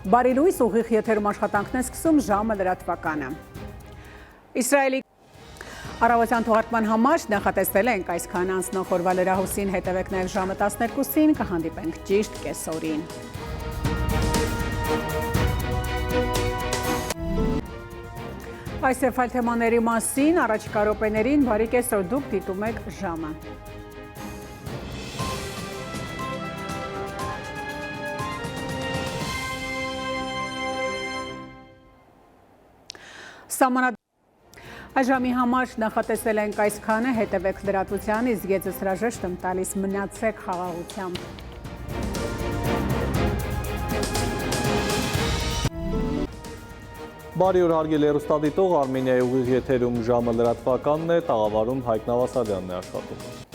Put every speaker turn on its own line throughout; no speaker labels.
Բարի լույս, ուղիղ եթերում աշխատանքն է սկսում ժամը լրատվականը։ Իսրայելի առավոտյան թողարկման համար նախատեսել ենք այսքան անցնող օրվա լրահոսին, հետևեք նաև ժամը 12-ին, կհանդիպենք ճիշտ կեսօրին։ Այս եւ այլ թեմաների մասին առաջիկա րոպեներին բարի կեսօր, դուք դիտում եք ժամը։ Այժմի համար նախատեսել ենք այսքանը, հետևեք լրատվությանը, իսկ ես հրաժեշտ եմ տալիս, մնացեք խաղաղությամբ։
Բարի օր հարգելի հեռուստադիտող, Արմենիայի ուղիղ եթերում ժամը լրատվականն է, տաղավարում Հայկ Նավասարյանն է աշխատում։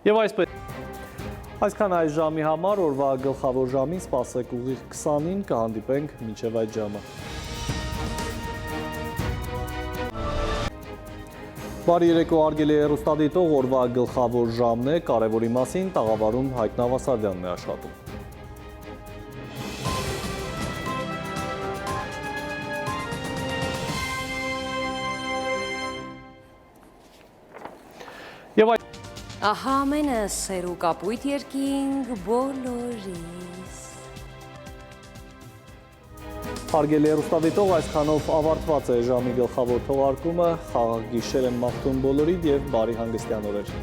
Եվ այսքան այս ժամի համար, օրվա գլխավոր ժամին սպասեք ուղիղ 20-ին, կհանդիպենք մինչև այդ ժամը։ Բարի երեկո հարգելի հեռուստադիտող, օրվա գլխավոր ժամն է, կարևորի մասին տաղավարում Հայկ Նավասարյանն է աշխատում։
Ահա ամենը սեր ու կապույտ երկինք բոլորիս։
Հարգելի հեռուստադիտող, այսքանով ավարտված է ժամի գլխավոր թողարկումը, խաղաղ գիշեր եմ մաղթում բոլորիդ և բարի հանգստյան օրեր։